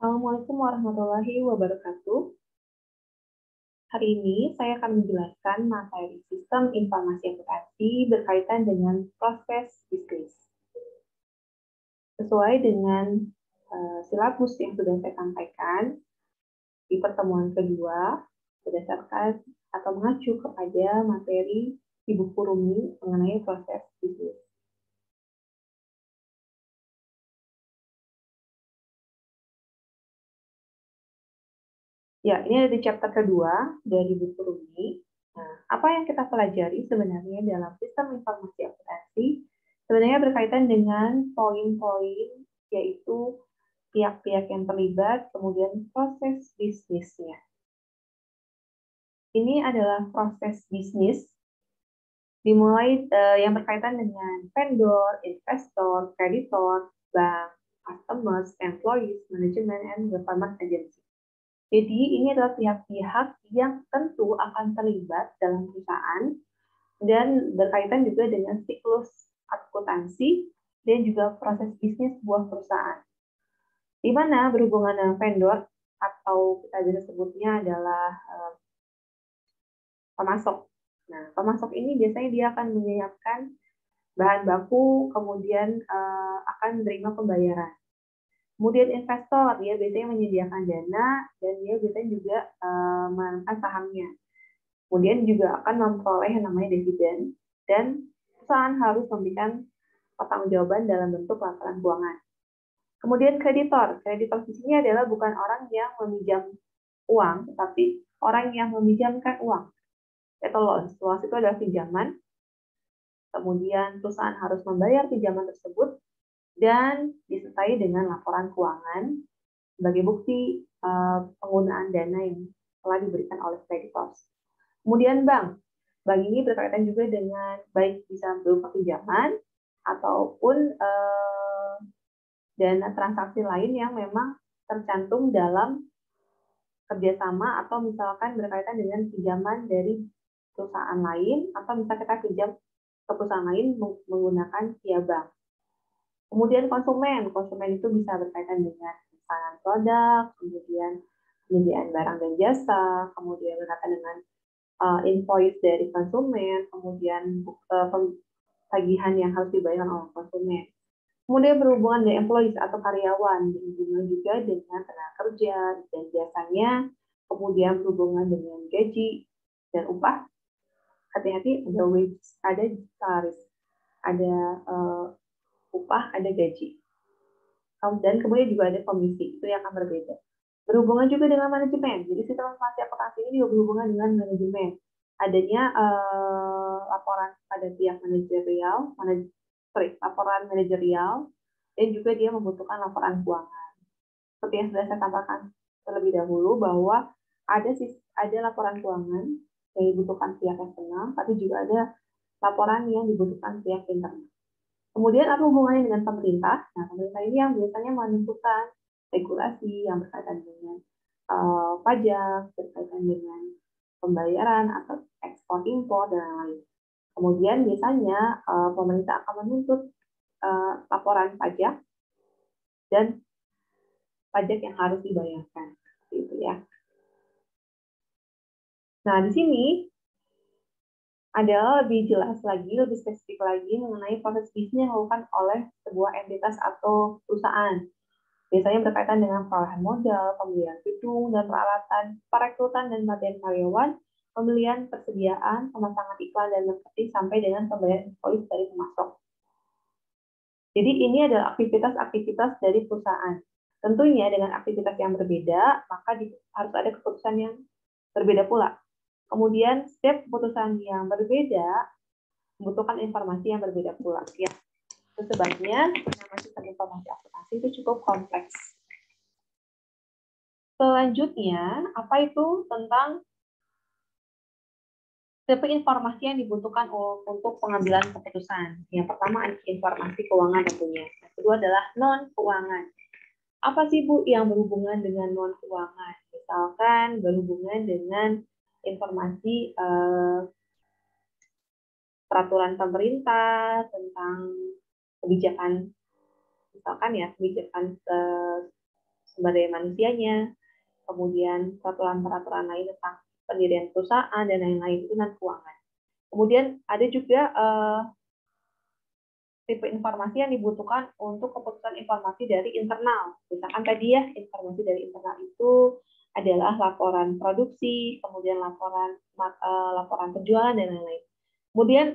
Assalamualaikum warahmatullahi wabarakatuh. Hari ini saya akan menjelaskan materi sistem informasi aplikasi berkaitan dengan proses bisnis. Sesuai dengan silabus yang sudah saya sampaikan di pertemuan kedua, berdasarkan atau mengacu kepada materi di buku Rumi mengenai proses bisnis. Ya, ini ada di chapter kedua dari buku Rumi. Nah, apa yang kita pelajari sebenarnya dalam sistem informasi aplikasi sebenarnya berkaitan dengan poin-poin, yaitu pihak-pihak yang terlibat, kemudian proses bisnisnya. Ini adalah proses bisnis dimulai yang berkaitan dengan vendor, investor, kreditor, bank, customers, employees, management, and government agency. Jadi ini adalah pihak-pihak yang tentu akan terlibat dalam perusahaan dan berkaitan juga dengan siklus akuntansi dan juga proses bisnis sebuah perusahaan. Di mana berhubungan dengan vendor atau kita bisa sebutnya adalah pemasok. Nah, pemasok ini biasanya dia akan menyiapkan bahan baku, kemudian akan menerima pembayaran. Kemudian investor, dia biasanya menyediakan dana dan dia biasanya juga menanamkan sahamnya. Kemudian juga akan memperoleh yang namanya dividen dan perusahaan harus memberikan pertanggungjawaban dalam bentuk laporan keuangan. Kemudian kreditor di sini adalah bukan orang yang meminjam uang, tetapi orang yang meminjamkan uang atau loans. Loans itu adalah pinjaman. Kemudian perusahaan harus membayar pinjaman tersebut dan disertai dengan laporan keuangan sebagai bukti penggunaan dana yang telah diberikan oleh kreditor. Kemudian bank ini berkaitan juga dengan baik bisa berupa pinjaman ataupun dana transaksi lain yang memang tercantum dalam kerjasama atau misalkan berkaitan dengan pinjaman dari perusahaan lain atau misalnya kita pinjam ke perusahaan lain menggunakan via bank. Kemudian konsumen itu bisa berkaitan dengan pemesanan produk, kemudian penyediaan barang dan jasa, kemudian berkaitan dengan invoice dari konsumen, kemudian tagihan yang harus dibayar oleh konsumen. Kemudian berhubungan dengan employees atau karyawan, berhubungan juga dengan tenaga kerja dan jasanya, kemudian berhubungan dengan gaji dan upah. Hati-hati, ada wage, ada salaries, ada upah, ada gaji. Dan kemudian juga ada komisi, itu yang akan berbeda. Berhubungan juga dengan manajemen. Jadi sistem informasi aplikasi ini juga berhubungan dengan manajemen. Adanya laporan pada pihak laporan manajerial, dan juga dia membutuhkan laporan keuangan. Seperti yang sudah saya sampaikan terlebih dahulu bahwa ada laporan keuangan yang dibutuhkan pihak eksternal, tapi juga ada laporan yang dibutuhkan pihak internal. Kemudian apa hubungannya dengan pemerintah? Nah, pemerintah ini yang biasanya menentukan regulasi yang berkaitan dengan pajak, berkaitan dengan pembayaran atau ekspor impor dan lain-lain. Kemudian biasanya pemerintah akan menuntut laporan pajak dan pajak yang harus dibayarkan. Seperti itu ya. Nah, di sini adalah lebih jelas lagi, lebih spesifik lagi mengenai proses bisnis yang dilakukan oleh sebuah entitas atau perusahaan. Biasanya berkaitan dengan perolehan modal, pembelian gedung dan peralatan, perekrutan dan pelatihan karyawan, pembelian persediaan, pemasangan iklan dan marketing sampai dengan pembayaran invoice dari pemasok. Jadi ini adalah aktivitas-aktivitas dari perusahaan. Tentunya dengan aktivitas yang berbeda, maka harus ada keputusan yang berbeda pula. Kemudian setiap keputusan yang berbeda membutuhkan informasi yang berbeda pula. Ya, itu sebabnya nama sistem informasi aplikasi itu cukup kompleks. Selanjutnya, apa itu tentang tipe informasi yang dibutuhkan untuk pengambilan keputusan? Yang pertama, informasi keuangan tentunya. Yang kedua adalah non-keuangan. Apa sih, Bu, yang berhubungan dengan non-keuangan? Misalkan berhubungan dengan informasi peraturan pemerintah tentang kebijakan, misalkan ya, kebijakan sumber daya manusianya, kemudian peraturan-peraturan lain tentang pendirian perusahaan, dan lain-lain itu dan keuangan. Kemudian ada juga tipe informasi yang dibutuhkan untuk keputusan informasi dari internal. Misalkan tadi ya, informasi dari internal itu adalah laporan produksi, kemudian laporan penjualan, dan lain-lain. Kemudian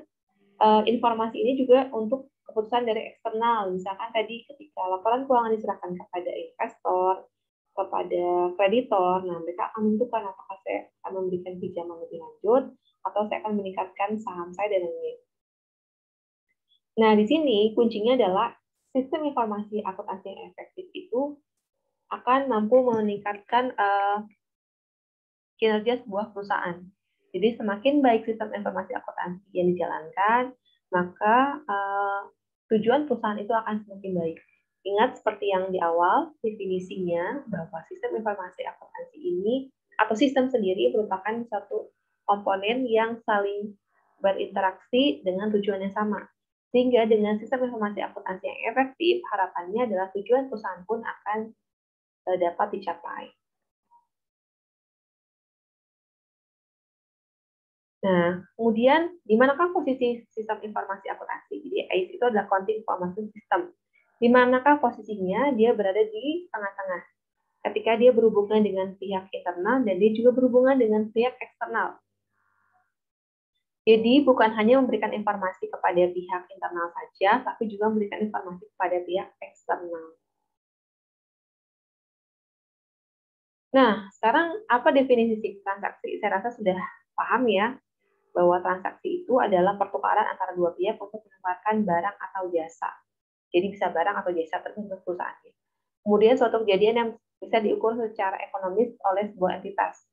informasi ini juga untuk keputusan dari eksternal. Misalkan tadi ketika laporan keuangan diserahkan kepada investor, kepada kreditor, nah mereka akan menentukan apakah saya akan memberikan pinjaman lebih lanjut atau saya akan meningkatkan saham saya dan lain-lain. Nah, di sini kuncinya adalah sistem informasi akuntansi yang efektif itu akan mampu meningkatkan kinerja sebuah perusahaan. Jadi semakin baik sistem informasi akuntansi yang dijalankan, maka tujuan perusahaan itu akan semakin baik. Ingat seperti yang di awal, definisinya bahwa sistem informasi akuntansi ini atau sistem sendiri merupakan satu komponen yang saling berinteraksi dengan tujuan yang sama. Sehingga dengan sistem informasi akuntansi yang efektif, harapannya adalah tujuan perusahaan pun akan dapat dicapai. Nah, kemudian di manakah posisi sistem informasi akuntansi? Jadi AIS itu adalah Accounting Information System. Di manakah posisinya? Dia berada di tengah-tengah. Ketika dia berhubungan dengan pihak internal dan dia juga berhubungan dengan pihak eksternal. Jadi bukan hanya memberikan informasi kepada pihak internal saja, tapi juga memberikan informasi kepada pihak eksternal. Nah, sekarang apa definisi transaksi? Saya rasa sudah paham ya, bahwa transaksi itu adalah pertukaran antara dua pihak untuk menukarkan barang atau jasa. Jadi bisa barang atau jasa tergantung perusahaannya. Kemudian suatu kejadian yang bisa diukur secara ekonomis oleh sebuah entitas.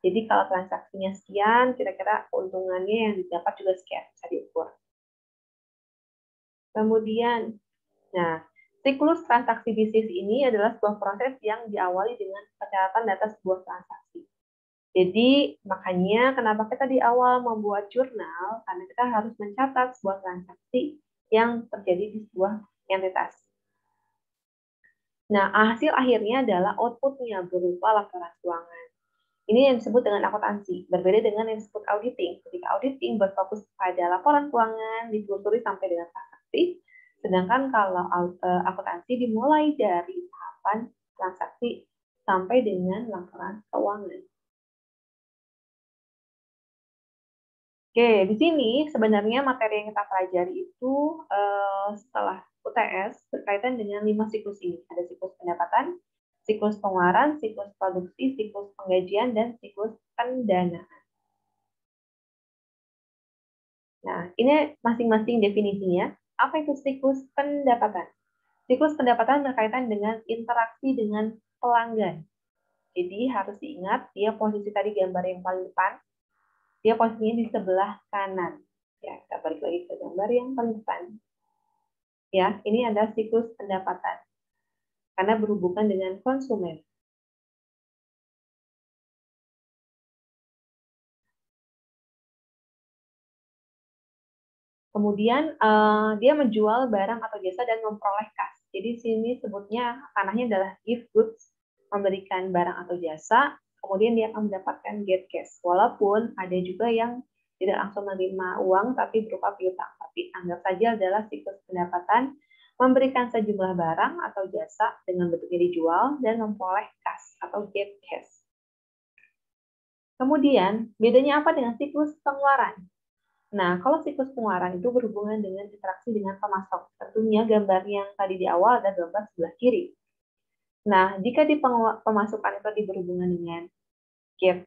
Jadi kalau transaksinya sekian, kira-kira keuntungannya yang didapat juga sekian, bisa diukur. Kemudian, nah, siklus transaksi bisnis ini adalah sebuah proses yang diawali dengan pencatatan data sebuah transaksi. Jadi, makanya kenapa kita di awal membuat jurnal, karena kita harus mencatat sebuah transaksi yang terjadi di sebuah entitas. Nah, hasil akhirnya adalah output-nya berupa laporan keuangan. Ini yang disebut dengan akuntansi, berbeda dengan yang disebut auditing. Ketika auditing berfokus pada laporan keuangan, ditelusuri sampai dengan transaksi, sedangkan kalau akuntansi dimulai dari tahapan transaksi sampai dengan laporan keuangan. Oke, di sini sebenarnya materi yang kita pelajari itu setelah UTS berkaitan dengan 5 siklus ini. Ada siklus pendapatan, siklus pengeluaran, siklus produksi, siklus penggajian, dan siklus pendanaan. Nah, ini masing-masing definisinya. Apa itu siklus pendapatan? Siklus pendapatan berkaitan dengan interaksi dengan pelanggan. Jadi harus diingat, dia posisi tadi gambar yang paling depan, dia posisinya di sebelah kanan. Ya, kita balik lagi ke gambar yang paling depan. Ya, ini adalah siklus pendapatan. Karena berhubungan dengan konsumen. Kemudian dia menjual barang atau jasa dan memperoleh kas. Jadi sini sebutnya tanahnya adalah give goods, memberikan barang atau jasa, kemudian dia akan mendapatkan get cash. Walaupun ada juga yang tidak langsung menerima uang tapi berupa piutang. Tapi anggap saja adalah siklus pendapatan, memberikan sejumlah barang atau jasa dengan bentuknya dijual dan memperoleh kas atau get cash. Kemudian, bedanya apa dengan siklus pengeluaran? Nah, kalau siklus pengeluaran itu berhubungan dengan interaksi dengan pemasok. Tentunya gambar yang tadi di awal ada gambar sebelah kiri. Nah, jika di pemasukan itu berhubungan dengan get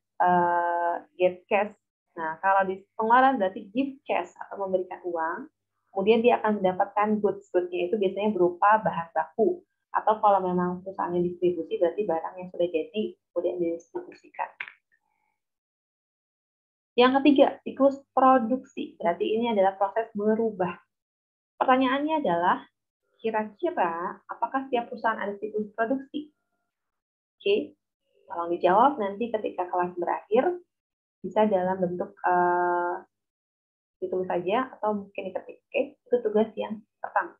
cash. Nah, kalau di pengeluaran berarti give cash atau memberikan uang. Kemudian dia akan mendapatkan goods. Goods-nya itu biasanya berupa bahan baku. Atau kalau memang perusahaannya distribusi, berarti barang yang sudah jadi kemudian didistribusikan. Yang ketiga, siklus produksi. Berarti ini adalah proses berubah. Pertanyaannya adalah, kira-kira apakah setiap perusahaan ada siklus produksi? Oke, tolong dijawab nanti ketika kelas berakhir, bisa dalam bentuk ditulis saja atau mungkin diketik. Oke, itu tugas yang pertama.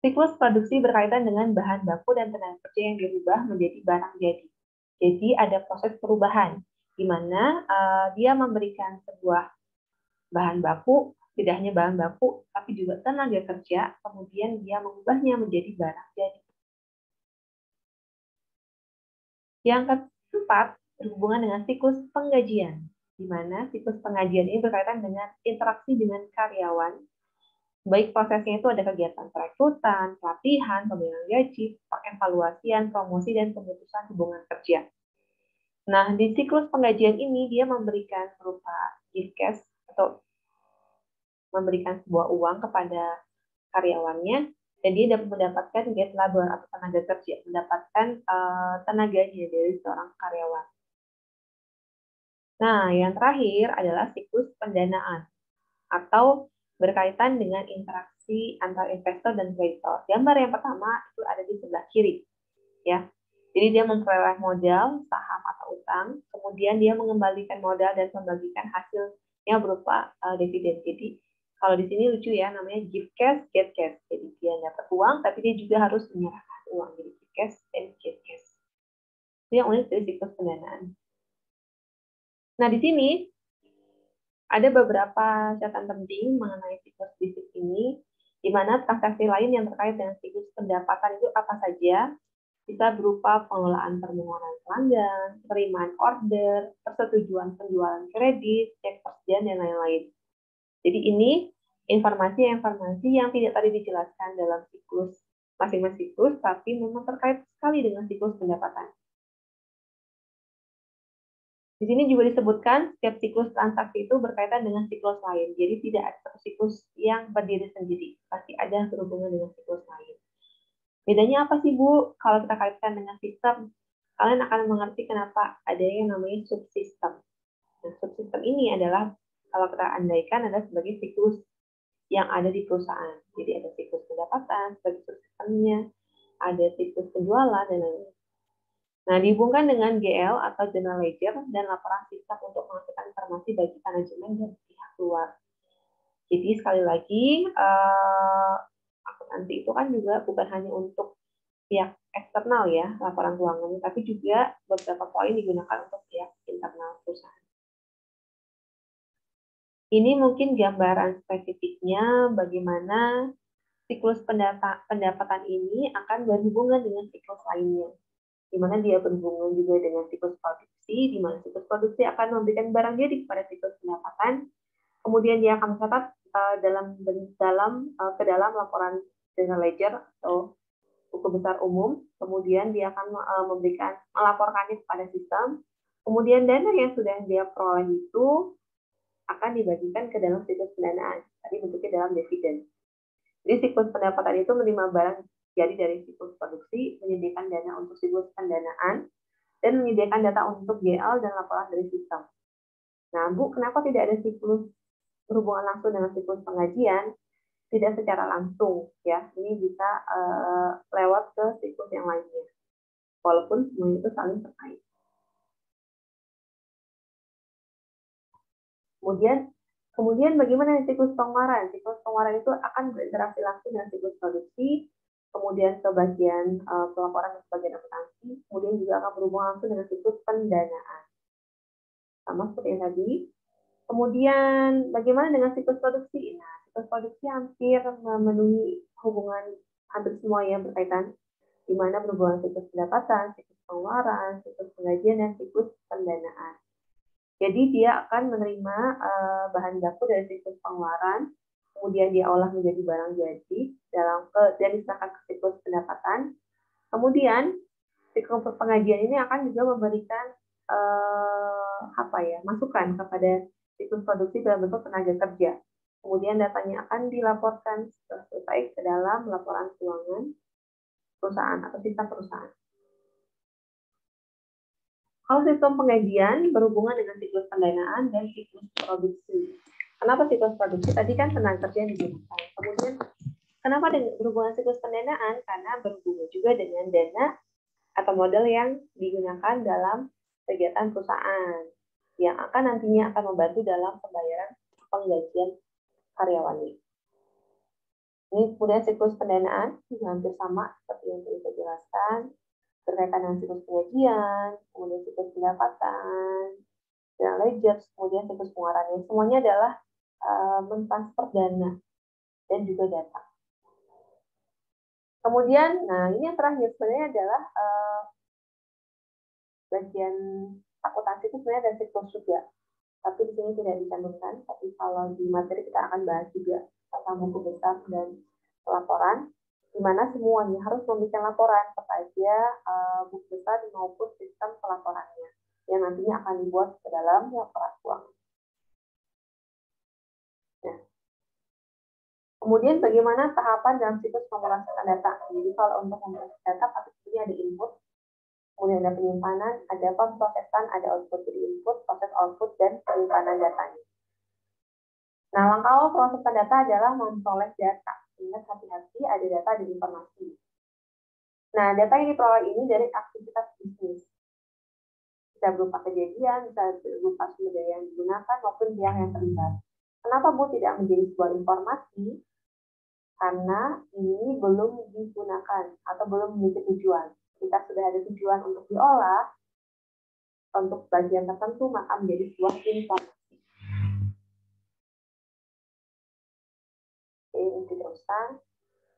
Siklus produksi berkaitan dengan bahan baku dan tenaga kerja yang dirubah menjadi barang jadi. Jadi ada proses perubahan, di mana dia memberikan sebuah bahan baku, tidak hanya bahan baku, tapi juga tenaga kerja, kemudian dia mengubahnya menjadi barang jadi. Yang keempat, berhubungan dengan siklus penggajian, di mana siklus penggajian ini berkaitan dengan interaksi dengan karyawan, baik prosesnya itu ada kegiatan perekrutan, pelatihan, pembayaran gaji, pengevaluasian, promosi, dan pemutusan hubungan kerja. Nah, di siklus penggajian ini dia memberikan berupa gift cash atau memberikan sebuah uang kepada karyawannya, dan dia dapat mendapatkan get labor atau tenaga kerja, mendapatkan tenaganya dari seorang karyawan. Nah, yang terakhir adalah siklus pendanaan atau berkaitan dengan interaksi antar investor dan kreditor. Gambar yang pertama itu ada di sebelah kiri, ya. Jadi dia memperoleh modal, saham atau utang, kemudian dia mengembalikan modal dan membagikan hasilnya berupa dividen. Jadi kalau di sini lucu ya, namanya give cash, get cash. Jadi dia dapat uang, tapi dia juga harus menyerahkan uang. Jadi give cash dan get cash. Itu yang unik dari siklus pendanaan. Nah, di sini ada beberapa catatan penting mengenai siklus bisnis ini, di mana transaksi lain yang terkait dengan siklus pendapatan itu apa saja, bisa berupa pengelolaan permohonan pelanggan, penerimaan order, persetujuan penjualan kredit, cek persetujuan, dan lain-lain. Jadi ini informasi-informasi yang tidak tadi dijelaskan dalam siklus masing-masing siklus, tapi memang terkait sekali dengan siklus pendapatan. Di sini juga disebutkan setiap siklus transaksi itu berkaitan dengan siklus lain. Jadi tidak ada satu siklus yang berdiri sendiri. Pasti ada berhubungan dengan siklus lain. Bedanya apa sih, Bu? Kalau kita kaitkan dengan sistem, kalian akan mengerti kenapa ada yang namanya subsistem. Nah, subsistem ini adalah, kalau kita andaikan, adalah sebagai siklus yang ada di perusahaan. Jadi ada siklus pendapatan, sebagai subsistemnya, ada siklus penjualan, dan lain-lain. Nah, dihubungkan dengan GL atau General Ledger dan laporan sistem untuk menghasilkan informasi bagi manajemen dan pihak luar. Jadi sekali lagi, akuntansi itu kan juga bukan hanya untuk pihak eksternal ya, laporan keuangan, tapi juga beberapa poin digunakan untuk pihak internal perusahaan. Ini mungkin gambaran spesifiknya bagaimana siklus pendapatan ini akan berhubungan dengan siklus lainnya, di mana dia berhubungan juga dengan siklus produksi, di mana siklus produksi akan memberikan barang jadi kepada siklus pendapatan, kemudian dia akan mencatat ke dalam laporan general ledger atau buku besar umum, kemudian dia akan melaporkannya kepada sistem, kemudian dana yang sudah dia peroleh itu akan dibagikan ke dalam siklus pendanaan, tadi bentuknya dalam dividen. Jadi siklus pendapatan itu menerima barang jadi dari siklus produksi, menyediakan dana untuk siklus pendanaan, dan menyediakan data untuk GL dan laporan dari sistem. Nah, Bu, kenapa tidak ada siklus berhubungan langsung dengan siklus penggajian? Tidak secara langsung, ya. Ini bisa lewat ke siklus yang lainnya. Walaupun semuanya itu saling terkait. Kemudian bagaimana siklus pengeluaran? Siklus pengeluaran itu akan berinteraksi langsung dengan siklus produksi, kemudian ke bagian pelaporan ke bagian akuntansi, kemudian juga akan berhubungan langsung dengan siklus pendanaan. Sama seperti yang tadi. Kemudian bagaimana dengan siklus produksi? Nah, siklus produksi hampir memenuhi hubungan hampir semua yang berkaitan, di mana berhubungan siklus pendapatan, siklus pengeluaran, siklus penggajian, dan siklus pendanaan. Jadi dia akan menerima bahan baku dari siklus pengeluaran, kemudian dia olah menjadi barang jadi dan diserahkan ke siklus pendapatan. Kemudian siklus pengajian ini akan juga memberikan masukan kepada siklus produksi dalam bentuk tenaga kerja. Kemudian datanya akan dilaporkan setelah selesai ke dalam laporan keuangan perusahaan atau sistem perusahaan. Kalau sistem penggajian berhubungan dengan siklus pendanaan dan siklus produksi. Kenapa siklus produksi? Tadi kan tenaga kerja yang digunakan. Kemudian kenapa berhubungan siklus pendanaan? Karena berhubungan juga dengan dana atau modal yang digunakan dalam kegiatan perusahaan yang akan nantinya akan membantu dalam pembayaran penggajian karyawannya. Ini kemudian siklus pendanaan, juga hampir sama seperti yang tadi saya jelaskan, berkaitan dengan siklus pengajian, kemudian siklus pendapatan, dan ledger, kemudian siklus pengeluarannya. Semuanya adalah mentransfer dana dan juga data. Kemudian, nah ini yang terakhir sebenarnya adalah bagian akuntansi itu sebenarnya ada siklus juga. Tapi di sini tidak dicantumkan, tapi kalau di materi kita akan bahas juga tentang buku besar dan laporan, di mana semuanya harus membuat laporan saja buku besar maupun sistem pelaporannya yang nantinya akan dibuat ke dalam laporan keuangan. Nah, kemudian bagaimana tahapan dalam siklus pemrosesan data? Jadi kalau untuk memproses data, pasti ada input, kemudian ada penyimpanan, ada pemrosesan, ada output. Jadi input, proses output, dan penyimpanan datanya. Nah, langkah awal pemrosesan data adalah memperoleh data. Ingat, hati-hati, ada data, ada informasi. Nah, data yang diperoleh ini dari aktivitas bisnis. Bisa berupa kejadian, bisa berupa sumber daya yang digunakan, maupun pihak yang terlibat. Kenapa Bu tidak menjadi sebuah informasi? Karena ini belum digunakan atau belum memiliki tujuan. Jika sudah ada tujuan untuk diolah, untuk bagian tertentu, maka menjadi sebuah informasi. Ini diteruskan.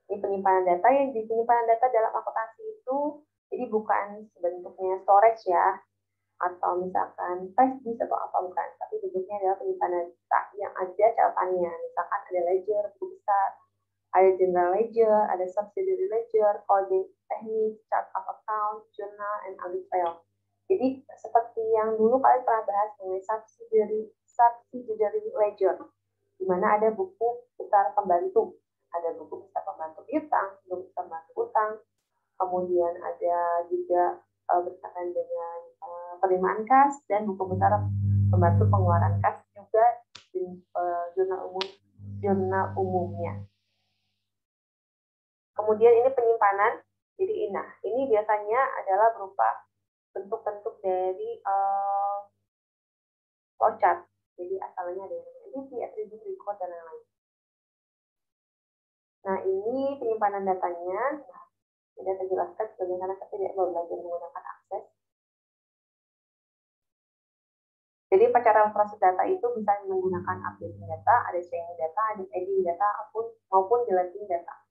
Ini penyimpanan data. Yang di penyimpanan data dalam akuntansi itu, jadi bukan sebentuknya storage ya, atau misalkan flash disk atau apa, bukan, tapi bentuknya adalah penyimpanan data yang ada catatannya. Misalkan ada ledger, buku besar, ada general ledger, ada subsidiary ledger, coding teknis, chart of account, journal, and audit file. Jadi seperti yang dulu kalian pernah bahas mengenai subsidiary ledger, di mana ada buku besar pembantu, ada buku besar pembantu piutang, buku besar pembantu utang, kemudian ada juga berkaitan dengan penerimaan kas, dan buku besar pembantu pengeluaran kas juga di jurnal umumnya. Kemudian ini penyimpanan. Jadi ini biasanya adalah berupa bentuk-bentuk dari flowchart. Jadi asalnya ada entity, attribute, record, dan lain-lain. Nah, ini penyimpanan datanya. Nah, tidak terjelaskan bagaimana kita tidak belajar menggunakan akses. Jadi cara proses data itu bisa menggunakan updating data, ada sharing data, ada editing data, maupun deleting data.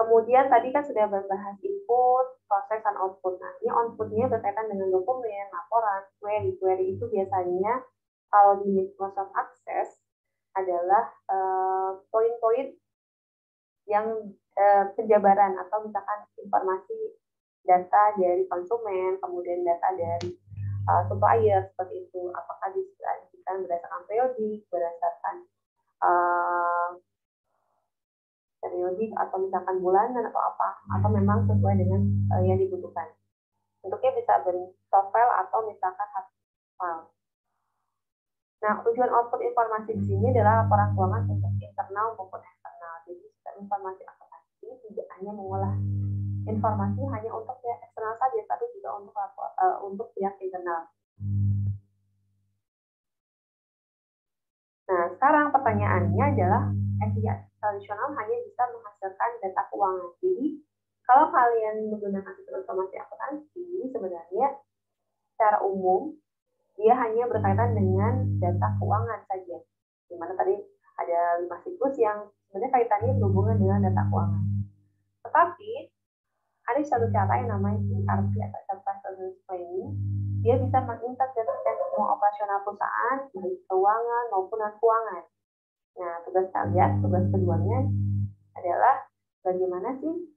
Kemudian tadi kan sudah membahas input, proses, dan output. Nah, ini outputnya berkaitan dengan dokumen, laporan, query. Query itu biasanya kalau di Microsoft Access adalah poin-poin yang penjabaran atau misalkan informasi data dari konsumen, kemudian data dari supplier, seperti itu. Apakah disajikan berdasarkan periodik, berdasarkan periodik, atau misalkan bulanan, atau apa, atau memang sesuai dengan yang dibutuhkan. Bentuknya bisa bentuk file atau misalkan file. Nah, tujuan output informasi di sini adalah laporan keuangan untuk internal maupun eksternal. Jadi, informasi akuntansi tidak hanya mengolah informasi hanya untuk pihak eksternal saja, tapi juga untuk pihak internal. Nah, sekarang pertanyaannya adalah SIA tradisional hanya bisa menghasilkan data keuangan. Jadi, kalau kalian menggunakan sistem informasi akuntansi, sebenarnya secara umum dia hanya berkaitan dengan data keuangan saja. Di mana tadi ada 5 siklus yang sebenarnya kaitannya berhubungan dengan data keuangan. Tetapi ada satu cara yang namanya ERP atau Enterprise Resource Planning. Dia bisa mengintegrasikan semua operasional perusahaan, baik keuangan maupun non-keuangan. Nah, tugas kalian, tugas keduanya adalah bagaimana sih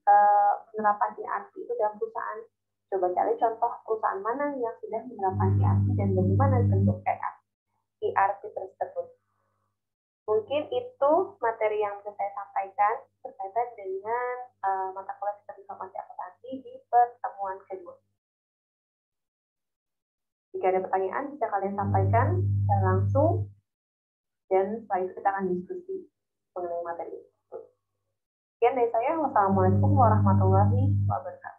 penerapan ERP itu dalam perusahaan. Coba cari contoh perusahaan mana yang sudah menerapkan ERP dan bagaimana bentuk ERP tersebut. Mungkin itu materi yang bisa saya sampaikan berkaitan dengan mata kuliah sistem informasi akuntansi di pertemuan kedua. Jika ada pertanyaan, bisa kalian sampaikan secara langsung, dan setelah itu kita akan diskusi mengenai materi itu. Sekian dari saya. Wassalamualaikum warahmatullahi wabarakatuh.